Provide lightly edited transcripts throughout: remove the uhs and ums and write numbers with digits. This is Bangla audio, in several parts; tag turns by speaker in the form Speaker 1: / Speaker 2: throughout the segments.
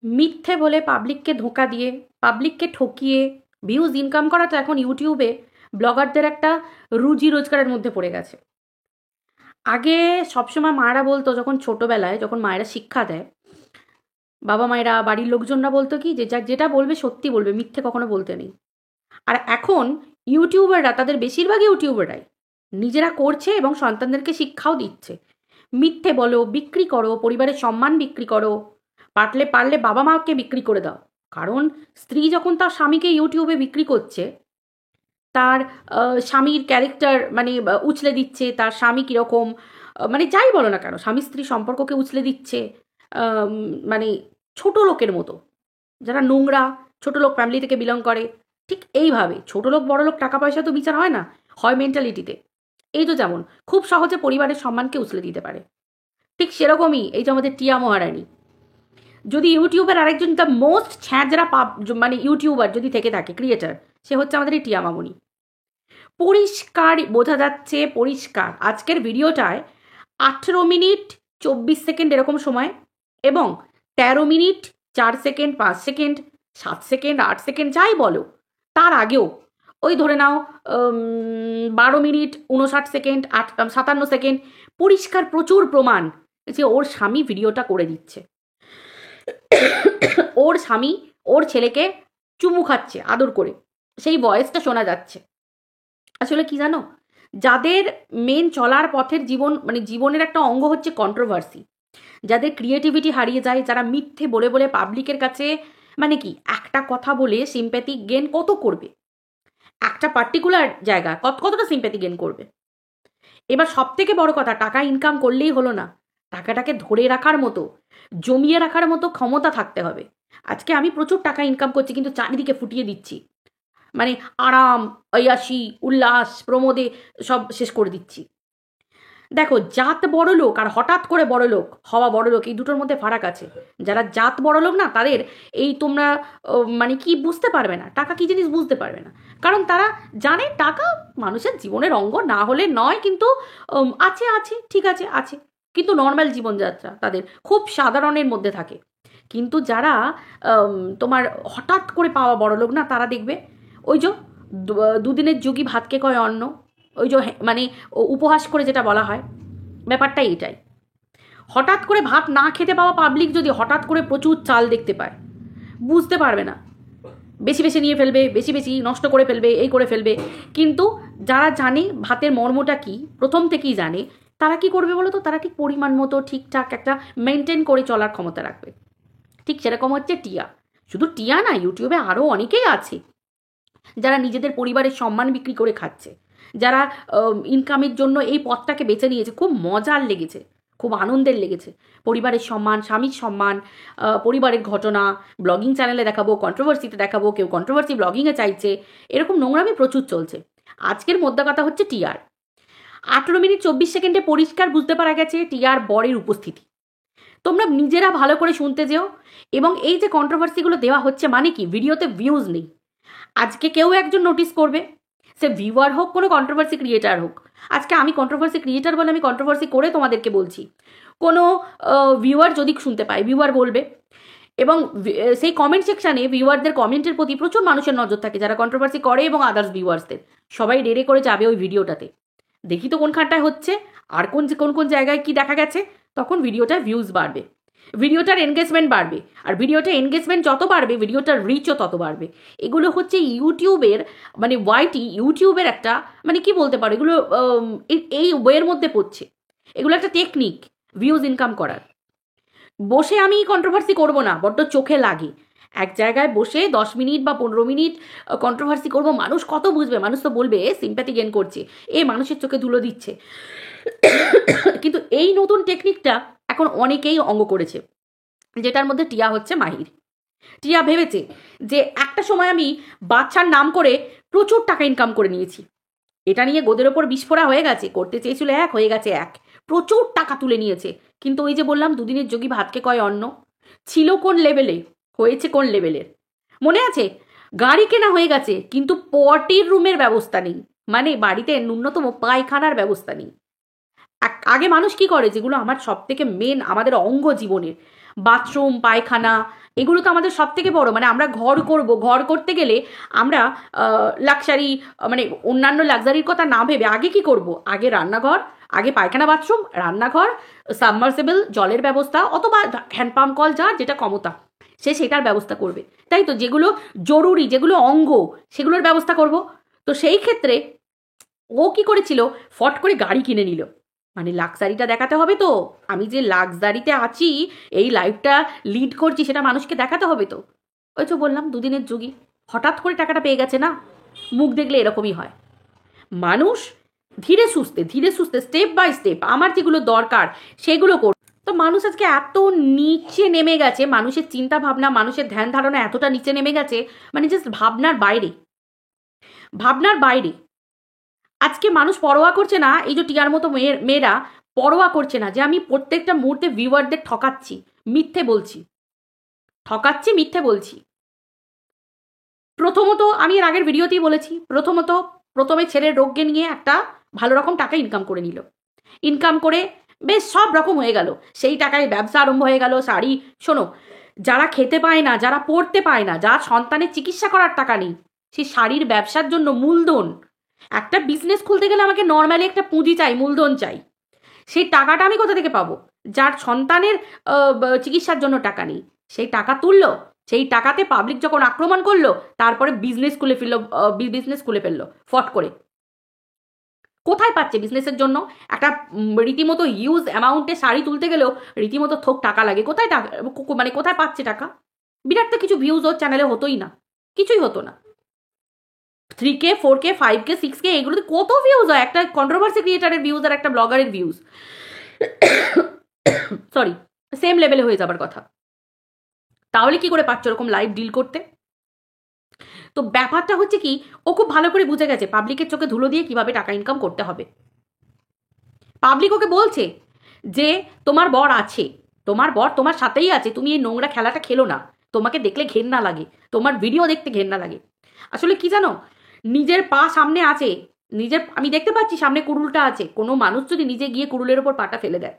Speaker 1: মিথ্যে বলে পাবলিককে ধোঁকা দিয়ে, পাবলিককে ঠকিয়ে ভিউজ ইনকাম করাটা এখন ইউটিউবে ব্লগারদের একটা রুজি রোজগারের মধ্যে পড়ে গেছে। আগে সবসময় মায়েরা বলতো, যখন ছোটবেলায় যখন মায়েরা শিক্ষা দেয়, বাবা মায়েরা বাড়ির লোকজনরা বলতো কি যে যেটা বলবে সত্যি বলবে, মিথ্যে কখনো বলতে নেই। আর এখন ইউটিউবাররা, তাদের বেশিরভাগ ইউটিউবাররাই নিজেরা করছে এবং সন্তানদেরকে শিক্ষাও দিচ্ছে। মিথ্যে বলো, বিক্রি করো, পরিবারের সম্মান বিক্রি করো, পারলে পারলে বাবা মাকে বিক্রি করে দাও। কারণ স্ত্রী যখন তার স্বামীকে ইউটিউবে বিক্রি করছে, তার স্বামীর ক্যারেক্টার মানে উছলে দিচ্ছে, তার স্বামী কীরকম, মানে যাই বলো না কেন, স্বামী স্ত্রী সম্পর্ককে উছলে দিচ্ছে মানে ছোট লোকের মতো, যারা নোংরা ছোট লোক ফ্যামিলি থেকে বিলং করে। ঠিক এইভাবে ছোট লোক বড় লোক টাকা পয়সা তো বিচার হয় না, হয় মেন্টালিটিতে। এই তো যেমন খুব সহজে পরিবারের সম্মানকে উছলে দিতে পারে, ঠিক সেরকমই এই যে আমাদের টিয়া মহারানী। যদি ইউটিউবের আরেকজন দ্য মোস্ট ছ্যাঁচড়া মানে ইউটিউবার যদি থেকে থাকে, ক্রিয়েটার, সে হচ্ছে আমাদের এই টিয়া মামুনি। পরিষ্কার বোঝা যাচ্ছে, পরিষ্কার আজকের ভিডিওটায় 18 মিনিট 24 সেকেন্ড এরকম সময়, এবং 13 minute 4 second 5 second 7 second 8 second যাই বলো, তার আগেও ওই ধরে নাও 12 মিনিট 59 সেকেন্ড 57 সেকেন্ড, পরিষ্কার প্রচুর প্রমাণ যে ওর স্বামী ভিডিওটা করে দিচ্ছে। ওর স্বামী ওর ছেলেকে চুমু খাচ্ছে আদর করে, সেই ভয়েসটা শোনা যাচ্ছে। আসলে কি জানো, যাদের মেন চলার পথের জীবন মানে জীবনের একটা অঙ্গ হচ্ছে কন্ট্রোভার্সি, যাদের ক্রিয়েটিভিটি হারিয়ে যায়, যারা মিথ্যে বলে বলে পাবলিকের কাছে মানে কি একটা কথা বলে সিম্প্যাথি গেন কত করবে, একটা পার্টিকুলার জায়গা কতটা সিম্প্যাথি গেন করবে। এবার সব থেকে বড় কথা, টাকা ইনকাম করলেই হলো না, টাকাটাকে ধরে রাখার মতো, জমিয়ে রাখার মতো ক্ষমতা থাকতে হবে। আজকে আমি প্রচুর টাকা ইনকাম করছি কিন্তু চারিদিকে ফুটিয়ে দিচ্ছি, মানে আরাম ঐয়াসী উল্লাস প্রমোদে সব শেষ করে দিচ্ছি। দেখো, জাত বড় লোক আর হঠাৎ করে বড় লোক হওয়া, বড় লোক, এই দুটোর মধ্যে ফারাক আছে। যারা জাত বড় লোক না, তাদের এই তোমরা মানে কি বুঝতে পারবে না, টাকা কি জিনিস বুঝতে পারবে না। কারণ তারা জানে টাকা মানুষের জীবনের অঙ্গ না হলে নয়, কিন্তু আছে আছে ঠিক আছে আছে, কিন্তু নর্মাল জীবনযাত্রা তাদের খুব সাধারণের মধ্যে থাকে। কিন্তু যারা তোমার হঠাৎ করে পাওয়া বড় লোক না, তারা দেখবে ওই যে দুদিনের যোগী ভাতকে কয় অন্ন, ওই যে মানে উপহাস করে যেটা বলা হয়, ব্যাপারটা এইটাই। হঠাৎ করে ভাত না খেতে পাওয়া পাবলিক যদি হঠাৎ করে প্রচুর চাল দেখতে পায়, বুঝতে পারবে না, বেশি বেশি নিয়ে ফেলবে, বেশি বেশি নষ্ট করে ফেলবে, এই করে ফেলবে। কিন্তু যারা জানে ভাতের মর্মটা কি, প্রথম থেকেই জানে, তারা কি করবে বলো তো, তারা ঠিক পরিমাণ মতো ঠিকঠাক একটা মেনটেন করে চলার ক্ষমতা রাখবে। ঠিক সেরকম হচ্ছে টিয়া। শুধু টিয়া না, ইউটিউবে আরও অনেকেই আছে যারা নিজেদের পরিবারের সম্মান বিক্রি করে খাচ্ছে, যারা ইনকামের জন্য এই পথটাকে বেছে নিয়েছে। খুব মজার লেগেছে, খুব আনন্দের লেগেছে। পরিবারের সম্মান, স্বামীর সম্মান, পরিবারের ঘটনা ব্লগিং চ্যানেলে দেখাবো, কন্ট্রোভার্সিতে দেখাবো, কেউ কন্ট্রোভার্সি ব্লগিংয়ে চাইছে, এরকম নোংরামি প্রচুর চলছে। আজকের মোদ্দা কথা হচ্ছে টিয়ার 18 মিনিট 24 সেকেন্ডে পরিষ্কার বুঝতে পারা গেছে টিয়ার বরের উপস্থিতি। তোমরা নিজেরা ভালো করে শুনতে যেও। এবং এই যে কন্ট্রোভার্সিগুলো দেওয়া হচ্ছে মানে কি, ভিডিওতে ভিউজ নেই। আজকে কেউ একজন নোটিস করবে, সে ভিউয়ার হোক, কোনো কন্ট্রোভার্সি ক্রিয়েটার হোক। আজকে আমি কন্ট্রোভার্সি ক্রিয়েটার বলে আমি কন্ট্রোভার্সি করে তোমাদেরকে বলছি। কোনো ভিউয়ার যদি শুনতে পায়, ভিউয়ার বলবে, এবং সেই কমেন্ট সেকশানে ভিউয়ারদের কমেন্টের প্রতি প্রচুর মানুষের নজর থাকে, যারা কন্ট্রোভার্সি করে এবং আদার্স ভিউয়ার্সদের সবাই রেড়ে করে যাবে ওই ভিডিওটাতে। দেখি তো কোনখানটায় হচ্ছে, আর কোন কোন কোন জায়গায় কি দেখা গেছে, তখন ভিডিওটার ভিউজ বাড়বে, ভিডিওটার এনগেজমেন্ট বাড়বে, আর ভিডিওটার এনগেজমেন্ট যত বাড়বে ভিডিওটার রিচও তত বাড়বে। এগুলো হচ্ছে ইউটিউবের মানে ওয়াইটি ইউটিউবের একটা মানে কি বলতে পারো, এগুলো এই ওয়ের মধ্যে পড়ছে। এগুলো একটা টেকনিক ভিউজ ইনকাম করার। বসে আমি কন্ট্রোভার্সি করব না, বড্ড চোখে লাগে। এক জায়গায় বসে 10 মিনিট বা 15 মিনিট কন্ট্রোভার্সি করব, মানুষ কত বুঝবে, মানুষ তো বলবে সিম্প্যাথি গেন করছে, এ মানুষের চোখে ধুলো দিচ্ছে। কিন্তু এই নতুন টেকনিকটা এখন অনেকেই অঙ্গ করেছে, যেটার মধ্যে টিয়া হচ্ছে মাহির। টিয়া ভেবেছে যে একটা সময় আমি বাচ্চার নাম করে প্রচুর টাকা ইনকাম করে নিয়েছি, এটা নিয়ে গোদের ওপর বিস্ফোরা হয়ে গেছে, করতে চেয়েছিল এক, হয়ে গেছে এক, প্রচুর টাকা তুলে নিয়েছে। কিন্তু ওই যে বললাম দুদিনের যোগী ভাতকে কয় অন্ন, ছিল কোন লেভেলে, হয়েছে কোন লেভেলের মনে আছে? গাড়ি কেনা হয়ে গেছে কিন্তু পটির রুমের ব্যবস্থা নেই, মানে বাড়িতে ন্যূনতম পায়খানার ব্যবস্থা নেই। আগে মানুষ কি করে, যেগুলো আমার সব থেকে মেন আমাদের অঙ্গ জীবনের, বাথরুম, পায়খানা, এগুলো তো আমাদের সব থেকে বড়। মানে আমরা ঘর করব, ঘর করতে গেলে আমরা লাক্সারি মানে অন্যান্য লাক্সারির কথা না ভেবে আগে কি করব? আগে রান্নাঘর, আগে পায়খানা, বাথরুম, রান্নাঘর, সাবমার্সিবল জলের ব্যবস্থা, অথবা হ্যান্ডপাম্প কল, যার যেটা ক্ষমতা সে সেটার ব্যবস্থা করবে, তাই তো? যেগুলো জরুরি, যেগুলো অঙ্গ, সেগুলোর ব্যবস্থা করব। তো সেই ক্ষেত্রে ও কি করেছিল, ফট করে গাড়ি কিনে নিল। মানে লাক্সারিটা দেখাতে হবে তো, আমি যে লাক্সারিতে আছি, এই লাইফটা লিড করছি, সেটা মানুষকে দেখাতে হবে তো। ওই তো বললাম, দুদিনের যুগী, হঠাৎ করে টাকাটা পেয়ে গেছে না। মুখ দেখলে এরকমই হয়। মানুষ ধীরে সুস্থে স্টেপ বাই স্টেপ আমার যেগুলো দরকার সেগুলো কর। তো মানুষ আজকে এত নিচে নেমে গেছে, মানুষের চিন্তা ভাবনা, মানুষের ধ্যান ধারণা এতটা নিচে নেমে গেছে, মানে জাস্ট ভাবনার বাইরে, ভাবনার বাইরে। আজকে মানুষ পরোয়া করছে না, এই যে টিয়ার মতো মেয়েরা পরোয়া করছে না যে আমি প্রত্যেকটা মুহূর্তে ভিউয়ারদের ঠকাচ্ছি, মিথ্যে বলছি, মিথ্যে বলছি। প্রথমত আমি এর আগের ভিডিওতেই বলেছি, প্রথমে ছেলের রোগকে নিয়ে একটা ভালো রকম টাকা ইনকাম করে নিল, ইনকাম করে বেশ সব রকম হয়ে গেল, সেই টাকায় ব্যবসা আরম্ভ হয়ে গেল। শাড়ি, শোনো, যারা খেতে পায় না, যারা পড়তে পায় না, যারা সন্তানের চিকিৎসা করার টাকা নেই, সেই শাড়ির ব্যবসার জন্য মূলধন, একটা বিজনেস খুলতে গেলে আমাকে নর্মালি একটা পুঁজি চাই, মূলধন চাই। সেই টাকাটা আমি কোথা থেকে পাবো? যার সন্তানের চিকিৎসার জন্য টাকা নেই, সেই টাকা তুললো, সেই টাকাতে পাবলিক যখন আক্রমণ করলো, তারপরে বিজনেস খুলে ফেললো ফট করে। কোথায় পাচ্ছে বিজনেসের জন্য? একটা রীতিমতো হিউজ অ্যামাউন্টে শাড়ি তুলতে গেলেও রীতিমতো থোক টাকা লাগে। কোথায় টাকা, মানে কোথায় পাচ্ছে টাকা? বিরাট তো কিছু ভিউজ ওর চ্যানেলে হতোই না, কিছুই হতো না। 3K, 4K, 5K, 6K, এগুলোতে কত ভিউজ হয়? একটা কন্ট্রোভার্সি ক্রিয়েটারের ভিউজ আর একটা ব্লগারের ভিউজ সরি, সেম লেভেলে হয়ে যাবার কথা। তাহলে কি করে পাচ্ছ এরকম লাইভ ডিল করতে? তো ব্যাপারটা হচ্ছে কি, ও খুব ভালো করে বুঝে গেছে পাবলিকের চোখে ধুলো দিয়ে কিভাবে টাকা ইনকাম করতে হবে। পাবলিক ওকে বলছে যে তোমার বর আছে, তোমার বর তোমার সাথেই আছে, তুমি এই নোংরা খেলাটা খেলো না, তোমাকে দেখলে ঘেন্না লাগে, তোমার ভিডিও দেখতে ঘেন্না লাগে। আসলে কি জানো, নিজের পা সামনে আছে, আমি দেখতে পাচ্ছি সামনে কুড়ুলটা আছে, কোনো মানুষ যদি নিজে গিয়ে কুড়ুলের ওপর পাটা ফেলে দেয়,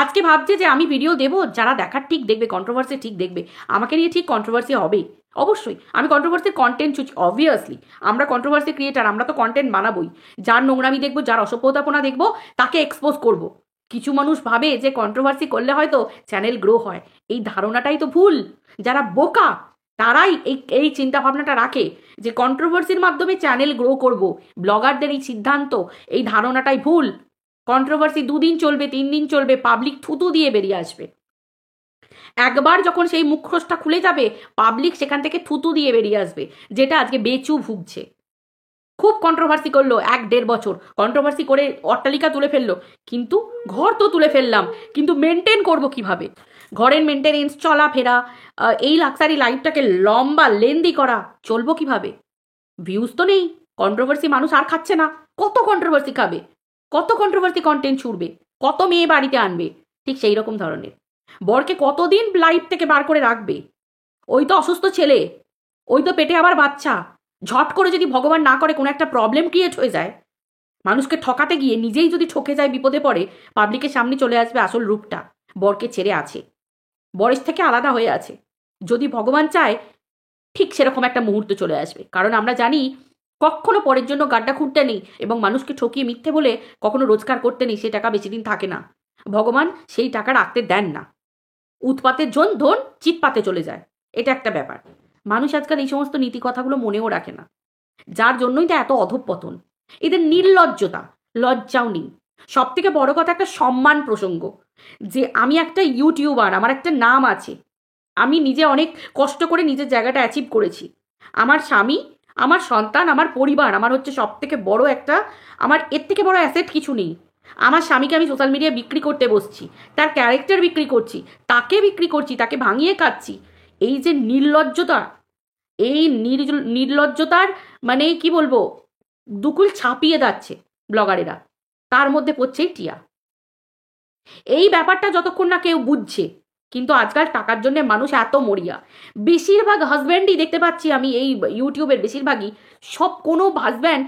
Speaker 1: আজকে ভাবছে যে আমি ভিডিও দেবো, যারা দেখার ঠিক দেখবে, কন্ট্রোভার্সি ঠিক দেখবে, আমাকে নিয়ে ঠিক কন্ট্রোভার্সি হবে। অবশ্যই আমি কন্ট্রোভার্সির কন্টেন্ট চুজি, অবভিয়াসলি আমরা কন্ট্রোভার্সি ক্রিয়েটার, আমরা তো কন্টেন্ট বানাবোই। যার নোংরামি দেখবো, যার অসভ্যতাপনা দেখবো, তাকে এক্সপোজ করব। কিছু মানুষ ভাবে যে কন্ট্রোভার্সি করলে হয়তো চ্যানেল গ্রো হয়, এই ধারণাটাই তো ভুল। যারা বোকা তারাই এই চিন্তা ভাবনাটা রাখে যে কন্ট্রোভার্সির মাধ্যমে চ্যানেল গ্রো করব। ব্লগারদের এই সিদ্ধান্ত, এই ধারণাটাই ভুল। কন্ট্রোভার্সি 2 দিন চলবে, 3 দিন চলবে, পাবলিক থুতু দিয়ে বেরিয়ে আসবে। একবার যখন সেই মুখোশটা খুলে যাবে, পাবলিক সেখান থেকে থুতু দিয়ে বেরিয়ে আসবে, যেটা আজকে বেচু ভুগছে। খুব কন্ট্রোভার্সি করলো 1-1.5 বছর, কন্ট্রোভার্সি করে অট্টালিকা তুলে ফেললো, কিন্তু ঘর তো তুলে ফেললাম, কিন্তু মেনটেন করব কিভাবে? ঘরের মেনটেনেন্স, চলাফেরা, এই লাক্সারি লাইফটাকে লম্বা লেন্দি করা, চলবো কিভাবে? ভিউজ তো নেই, কন্ট্রোভার্সি মানুষ আর খাচ্ছে না, কত কন্ট্রোভার্সি খাবে? কত কন্ট্রোভার্সি কন্টেন্ট ছুড়বে? কত মেয়ে বাড়িতে আনবে? ঠিক সেই রকম ধরনের বরকে কতদিন লাইফ থেকে বার করে রাখবে? ওই তো অসুস্থ ছেলে, ওই তো পেটে আবার বাচ্চা, ঝট করে যদি ভগবান না করে কোনো একটা প্রবলেম ক্রিয়েট হয়ে যায়, মানুষকে ঠকাতে গিয়ে নিজেই যদি ঠকে যায়, বিপদে পড়ে, পাবলিকের সামনে চলে আসবে আসল রূপটা, বরকে ছেড়ে আছে, বরের থেকে আলাদা হয়ে আছে। যদি ভগবান চায় ঠিক সেরকম একটা মুহূর্ত চলে আসবে, কারণ আমরা জানি কখনো পরের জন্য গাড্ডা খুঁড়তে নেই, এবং মানুষকে ঠকিয়ে মিথ্যে বলে কখনো রোজগার করতে নেই, সে টাকা বেশি দিন থাকে না। ভগবান সেই টাকা রাখতে দেন না, উৎপাতের ধন চিৎপাতে চলে যায়, এটা একটা ব্যাপার। মানুষ আজকাল এই সমস্ত নীতি কথাগুলো মনেও রাখে না, যার জন্যই তো এত অধঃপতন। এদের নির্লজ্জতা, লজ্জাও নেই। সব থেকে বড় কথা একটা সম্মান প্রসঙ্গ, যে আমি একটা ইউটিউবার, আমার একটা নাম আছে, আমি নিজে অনেক কষ্ট করে নিজের জায়গাটা অ্যাচিভ করেছি, আমার স্বামী, আমার সন্তান, আমার পরিবার আমার হচ্ছে সব থেকে বড় একটা, আমার এর থেকে বড় অ্যাসেট কিছু নেই। আমার স্বামীকে আমি সোশ্যাল মিডিয়ায় বিক্রি করতে বসছি, তার ক্যারেক্টার বিক্রি করছি, তাকে বিক্রি করছি, তাকে ভাঙিয়ে খাচ্ছি। এই যে নির্লজ্জতা, এই নির্লজ্জতার মানে কি বলবো, দুকুল ছাপিয়ে যাচ্ছে ব্লগারেরা, তার মধ্যে পড়ছেই টিয়া। এই ব্যাপারটা যতক্ষণ না কেউ বুঝছে, কিন্তু আজকাল টাকার জন্য মানুষ এত মরিয়া। বেশিরভাগ হাজব্যান্ডই দেখতে পাচ্ছি আমি এই ইউটিউবের, বেশিরভাগই সব, কোনো হাজব্যান্ড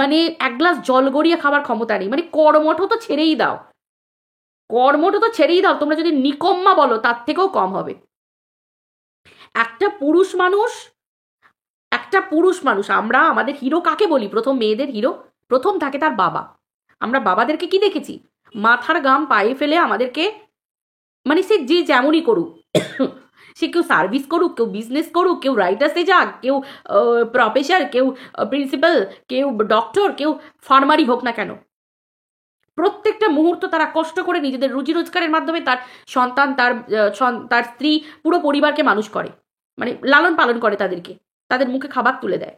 Speaker 1: মানে 1 গ্লাস জল গড়িয়ে খাবার ক্ষমতা নেই, মানে কর্মঠ তো ছেড়েই দাও, কর্মটা তো ছেড়েই দাও, তোমরা যদি নিকম্মা বলো তার থেকেও কম হবে। একটা পুরুষ মানুষ, আমরা আমাদের হিরো কাকে বলি? প্রথম মেয়েদের হিরো প্রথম থাকে তার বাবা। আমরা বাবাদেরকে কি দেখেছি? মাথার গাম পায়ে ফেলে আমাদেরকে, মানে সে যে যেমনই করুক, সে কেউ সার্ভিস করুক, কেউ বিজনেস করুক, কেউ রাইটার্সে যাক, কেউ প্রফেসর, কেউ প্রিন্সিপাল, কেউ ডক্টর, কেউ ফার্মারই হোক না কেন, প্রত্যেকটা মুহূর্ত তারা কষ্ট করে নিজেদের রুজি রোজগারের মাধ্যমে তার সন্তান, তার স্ত্রী, পুরো পরিবারকে মানুষ করে, মানে লালন পালন করে তাদেরকে, তাদের মুখে খাবার তুলে দেয়।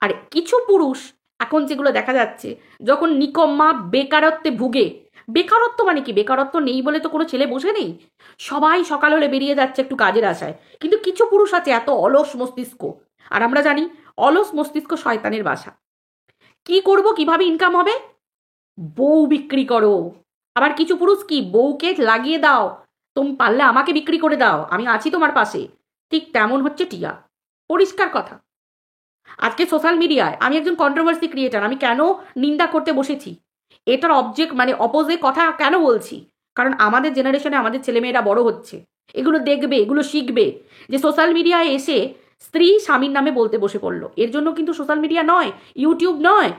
Speaker 1: আর কিছু পুরুষ এখন যেগুলো দেখা যাচ্ছে, যখন নিকম্মা বেকারত্বে ভুগে, বেকারত্ব মানে কি? বেকারত্ব নেই বলে তো কোনো ছেলে বসে নেই, সবাই সকাল হলে বেরিয়ে যাচ্ছে একটু কাজের আশায়, কিন্তু কিছু পুরুষ আছে এত অলস মস্তিষ্ক, আর আমরা জানি অলস মস্তিষ্ক শয়তানের বাসা। কি করব, কিভাবে ইনকাম হবে? বউ বিক্রি করো। আবার কিছু পুরুষ কি, বউকে লাগিয়ে দাও, তুমি পারলে আমাকে বিক্রি করে দাও, আমি আছি তোমার পাশে। ঠিক তেমন হচ্ছে টিয়া, পরিষ্কার কথা। আজকে সোশ্যাল মিডিয়ায় আমি একজন কন্ট্রোভার্সি ক্রিয়েটার, আমি কেন নিন্দা করতে বসেছি, এটার অবজেক্ট মানে অপোজিট কথা কেন বলছি? কারণ আমাদের জেনারেশনে আমাদের ছেলেমেয়েরা বড় হচ্ছে, এগুলো দেখবে, এগুলো শিখবে, যে সোশ্যাল মিডিয়ায় এসে স্ত্রী স্বামীর নামে বলতে বসে পড়লো। এর জন্য কিন্তু সোশ্যাল মিডিয়া নয়, ইউটিউব নয়,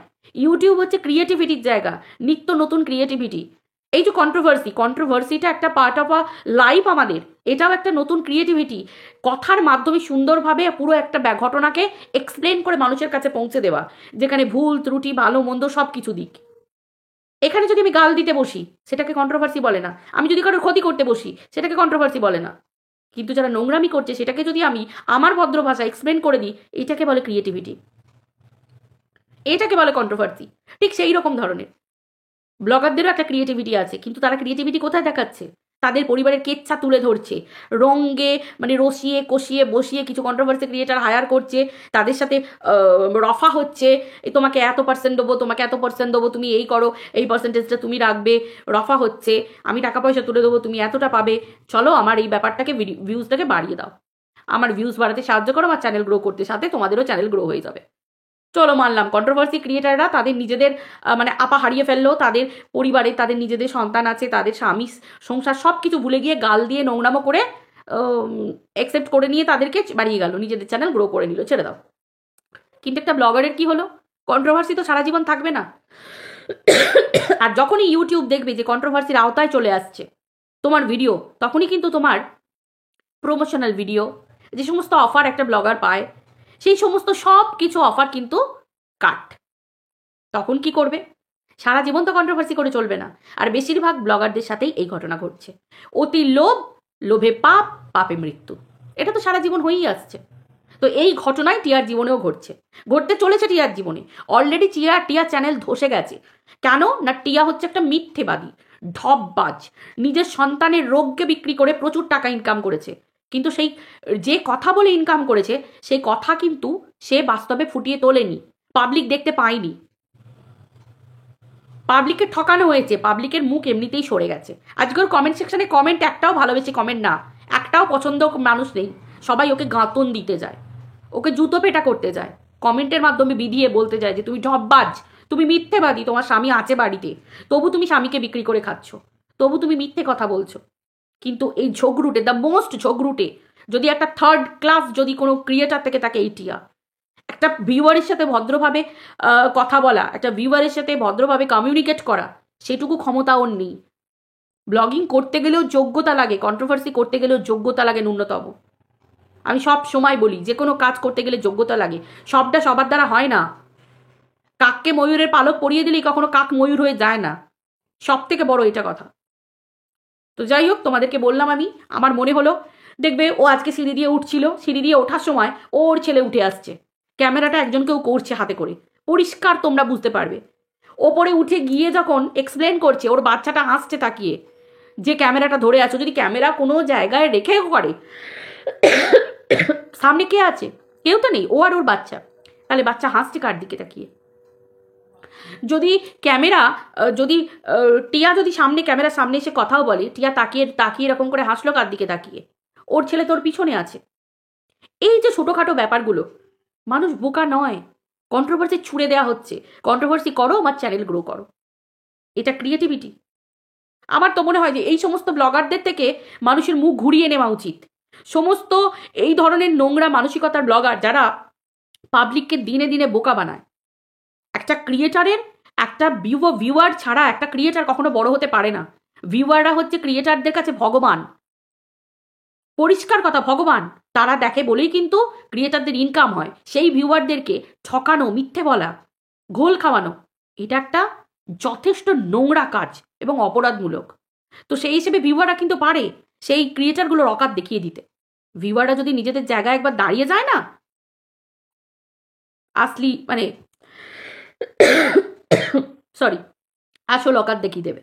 Speaker 1: ইউটিউব হচ্ছে ক্রিয়েটিভিটির জায়গা, নিত্য নতুন ক্রিয়েটিভিটি। এই যে কন্ট্রোভার্সিটা একটা পার্ট অফ আ লাইফ আমাদের, এটাও একটা নতুন ক্রিয়েটিভিটি। কথার মাধ্যমে সুন্দরভাবে পুরো একটা ঘটনাকে এক্সপ্লেন করে মানুষের কাছে পৌঁছে দেওয়া, যেখানে ভুল ত্রুটি ভালো মন্দ সব কিছু দিক। এখানে যদি আমি গাল দিতে বসি সেটাকে কন্ট্রোভার্সি বলে না, আমি যদি কারোর ক্ষতি করতে বসি সেটাকে কন্ট্রোভার্সি বলে না, কিন্তু যারা নোংরামি করছে সেটাকে যদি আমি আমার ভদ্র ভাষা এক্সপ্লেন করে দিই, এটাকে বলে ক্রিয়েটিভিটি, এটাকে বলে কন্ট্রোভার্সি। ঠিক সেই রকম ধরনের ব্লগারদেরও একটা ক্রিয়েটিভিটি আছে, কিন্তু তারা ক্রিয়েটিভিটি কোথায় দেখাচ্ছে? তাদের পরিবারের কেচ্ছা তুলে ধরছে, রঙ্গে মানে রসিয়ে কষিয়ে বসিয়ে কিছু কন্ট্রোভার্সি ক্রিয়েটার হায়ার করছে, তাদের সাথে রফা হচ্ছে, তোমাকে এত পার্সেন্ট দেবো, তোমাকে এত পার্সেন্ট দেবো, তুমি এই করো, এই পার্সেন্টেজটা তুমি রাখবে, রফা হচ্ছে, আমি টাকা পয়সা তুলে দেবো, তুমি এতটা পাবে, চলো আমার এই ব্যাপারটাকে ভিউজটাকে বাড়িয়ে দাও, আমার ভিউজ বাড়াতে সাহায্য করো, আমার চ্যানেল গ্রো করতে, সাথে তোমাদেরও চ্যানেল গ্রো হয়ে যাবে। চলো মানলাম কন্ট্রোভার্সি ক্রিয়েটাররা তাদের নিজেদের মানে আপা হারিয়ে ফেললো, তাদের পরিবারে তাদের নিজেদের সন্তান আছে, তাদের স্বামী সংসার সব কিছু ভুলে গিয়ে গাল দিয়ে নোংরামো করে অ্যাকসেপ্ট করে নিয়ে তাদেরকে বাড়িয়ে গেল, নিজেদের চ্যানেল গ্রো করে নিল, ছেড়ে দাও। কিন্তু একটা ব্লগারের কি হলো? কন্ট্রোভার্সি তো সারা জীবন থাকবে না। আর যখনই ইউটিউব দেখবে যে কন্ট্রোভার্সির আওতায় চলে আসছে তোমার ভিডিও, তখনই কিন্তু তোমার প্রমোশনাল ভিডিও, যে সমস্ত অফার একটা ব্লগার পায়, সেই সমস্ত সব কিছু অফার কিন্তু কাট। তখন কি করবে? সারা জীবন তো কন্ট্রোভার্সি করে চলবে না। আর বেশিরভাগ ব্লগারদের সাথেই এই ঘটনা ঘটছে, অতি লোভ, লোভে পাপ, পাপে মৃত্যু, এটা তো সারা জীবন হয়েই আসছে। তো এই ঘটনায় টিয়ার জীবনেও ঘটতে চলেছে টিয়ার জীবনে। অলরেডি টিয়া চ্যানেল ধসে গেছে। কেন না, টিয়া হচ্ছে একটা মিথ্যেবাদী, ঢপবাজ, নিজের সন্তানের রোগকে বিক্রি করে প্রচুর টাকা ইনকাম করেছে, কিন্তু সেই যে কথা বলে ইনকাম করেছে সেই কথা কিন্তু সে বাস্তবে ফুটিয়ে তোলেনি, পাবলিক দেখতে পায়নি, পাবলিককে ঠকানো হয়েছে, পাবলিকের মুখ এমনিতেই সরে গেছে। আজকের কমেন্ট সেকশনে কমেন্ট একটাও ভালোবেসে কমেন্ট না, একটাও পছন্দ মানুষ নেই, সবাই ওকে গাঁতন দিতে যায়, ওকে জুতো পেটা করতে যায়, কমেন্টের মাধ্যমে বিধিয়ে বলতে যায় যে তুমি ঢপবাজ, তুমি মিথ্যেবাদী, তোমার স্বামী আছে বাড়িতে, তবু তুমি স্বামীকে বিক্রি করে খাচ্ছ, তবু তুমি মিথ্যে কথা বলছো। কিন্তু এই ঝগড়ুটে, দ্য মোস্ট ঝগড়ুটে, যদি একটা থার্ড ক্লাস যদি কোনো ক্রিয়েটার থেকে তাকে এই টিয়া, একটা ভিউয়ারের সাথে ভদ্রভাবে কথা বলা, একটা ভিউয়ারের সাথে ভদ্রভাবে কমিউনিকেট করা, সেটুকু ক্ষমতা ওর নেই। ব্লগিং করতে গেলেও যোগ্যতা লাগে, কন্ট্রোভার্সি করতে গেলেও যোগ্যতা লাগে ন্যূনতম। আমি সব সময় বলি যে কোনো কাজ করতে গেলে যোগ্যতা লাগে, সবটা সবার দ্বারা হয় না। কাককে ময়ূরের পালক পরিয়ে দিলেই কখনো কাক ময়ূর হয়ে যায় না, সব থেকে বড় এটা কথা। তো যাই হোক, তোমাদেরকে বললাম আমি, আমার মনে হলো, দেখবে ও আজকে সিঁড়ি দিয়ে উঠছিল, সিঁড়ি দিয়ে ওঠার সময় ওর ছেলে উঠে আসছে, ক্যামেরাটা একজনকেও করছে হাতে করে, পরিষ্কার তোমরা বুঝতে পারবে। ওপরে উঠে গিয়ে যখন এক্সপ্লেন করছে, ওর বাচ্চাটা হাসছে তাকিয়ে, যে ক্যামেরাটা ধরে আছো, যদি ক্যামেরা কোনো জায়গায় রেখে করে, সামনে কে আছে? কেউ তো নেই, ও আর ওর বাচ্চা, তাহলে বাচ্চা হাসছে কার দিকে তাকিয়ে? যদি ক্যামেরা, যদি টিয়া যদি সামনে ক্যামেরার সামনে এসে কথাও বলে, টিয়া তাকিয়ে তাকিয়ে এরকম করে হাসলো কার দিকে তাকিয়ে? ওর ছেলে তোর পিছনে আছে। এই যে ছোটোখাটো ব্যাপারগুলো, মানুষ বোকা নয়, কন্ট্রোভার্সি ছুড়ে দেওয়া হচ্ছে, কন্ট্রোভার্সি করো, আমার চ্যানেল গ্রো করো, এটা ক্রিয়েটিভিটি? আমার তো মনে হয় যে এই সমস্ত ব্লগারদের থেকে মানুষের মুখ ঘুরিয়ে নেওয়া উচিত। সমস্ত এই ধরনের নোংরা মানসিকতার ব্লগার যারা পাবলিককে দিনে দিনে বোকা বানায়। একটা ক্রিয়েটারের একটা ভিউয়ার ছাড়া একটা ক্রিয়েটার কখনো বড় হতে পারে না। ভিউয়াররা হচ্ছে ক্রিয়েটারদের কাছে ভগবান, পরিষ্কার কথা ভগবান। তারা দেখে বলেই কিন্তু ক্রিয়েটারদের ইনকাম হয়। সেই ভিউয়ারদেরকে ঠকানো, মিথ্যে বলা, ঘোল খাওয়ানো, এটা একটা যথেষ্ট নোংরা কাজ এবং অপরাধমূলক। তো সেই হিসেবে ভিউয়াররা কিন্তু পারে সেই ক্রিয়েটারগুলোর অকাত দেখিয়ে দিতে। ভিউয়াররা যদি নিজেদের জায়গায় একবার দাঁড়িয়ে যায় না, আসলি মানে সরি আসল অকাত দেখিয়ে দেবে।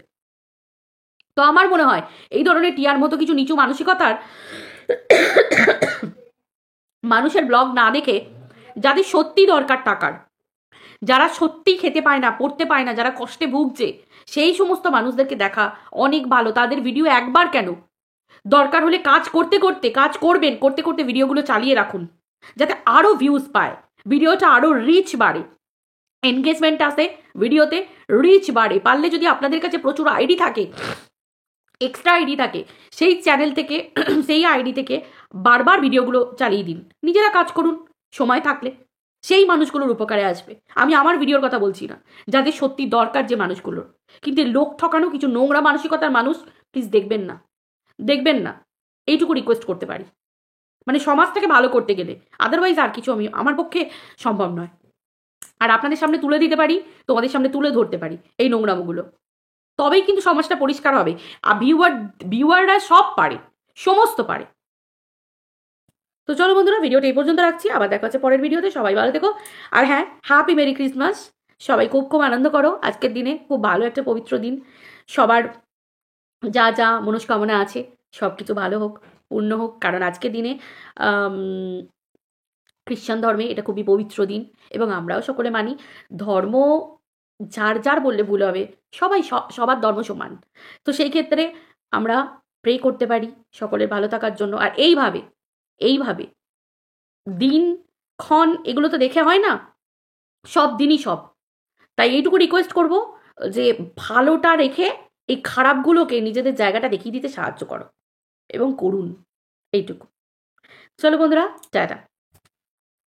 Speaker 1: তো আমার মনে হয় এই ধরনের টিয়ার মতো কিছু নিচু মানসিকতার মানুষের ব্লগ না দেখে, যাদের সত্যি দরকার টাকার, যারা সত্যি খেতে পায় না, পড়তে পায় না, যারা কষ্টে ভুগছে, সেই সমস্ত মানুষদেরকে দেখা অনেক ভালো। তাদের ভিডিও একবার কেন, দরকার হলে কাজ করতে করতে, কাজ করবেন করতে করতে ভিডিওগুলো চালিয়ে রাখুন, যাতে আরও ভিউজ পায়, ভিডিওটা আরও রিচ বাড়ে, এনগেজমেন্ট আসে ভিডিওতে, রিচ বাড়ে। পারলে যদি আপনাদের কাছে প্রচুর আইডি থাকে, এক্সট্রা আইডি থাকে, সেই চ্যানেল থেকে সেই আইডি থেকে বারবার ভিডিওগুলো চালিয়ে দিন, নিজেরা কাজ করুন সময় থাকলে, সেই মানুষগুলোর উপকারে আসবে। আমি আমার ভিডিওর কথা বলছি না, যাদের সত্যি দরকার যে মানুষগুলোর। কিন্তু লোক ঠকানো কিছু নোংরা মানসিকতার মানুষ প্লিজ দেখবেন না, দেখবেন না, এইটুকু রিকোয়েস্ট করতে পারি। মানে সমাজটাকে ভালো করতে গেলে, আদারওয়াইজ আর কিছু আমি আমার পক্ষে সম্ভব নয়। আর আপনাদের সামনে তুলে দিতে পারি, তোমাদের সামনে তুলে ধরতে পারি এই নোংরামোগুলো, তবেই কিন্তু সমাজটা পরিষ্কার হবে। আর ভিউয়াররা সব পারে, সমস্ত পারে। তো চলো বন্ধুরা, ভিডিওটা এই পর্যন্ত রাখছি, আবার দেখা হচ্ছে পরের ভিডিওতে। সবাই ভালো থেকো, আর হ্যাঁ, হ্যাপি মেরি ক্রিসমাস। সবাই খুব খুব আনন্দ করো আজকের দিনে, খুব ভালো একটা পবিত্র দিন। সবার যা যা মনস্কামনা আছে সব কিছু ভালো হোক, পূর্ণ হোক। কারণ আজকের দিনে খ্রিশ্চান ধর্মে এটা খুবই পবিত্র দিন, এবং আমরাও সকলে মানি। ধর্ম যার যার বললে ভুল হবে, সবাই সবার ধর্ম সমান। তো সেই ক্ষেত্রে আমরা প্রে করতে পারি সকলের ভালো থাকার জন্য। আর এইভাবে এইভাবে দিন ক্ষণ এগুলো তো দেখে হয় না, সব দিনই সব। তাই এইটুকু রিকোয়েস্ট করব যে ভালোটা রেখে এই খারাপগুলোকে নিজেদের জায়গাটা দেখিয়ে দিতে সাহায্য করো, এবং করুন এইটুকু। চলো বন্ধুরা, টাটা।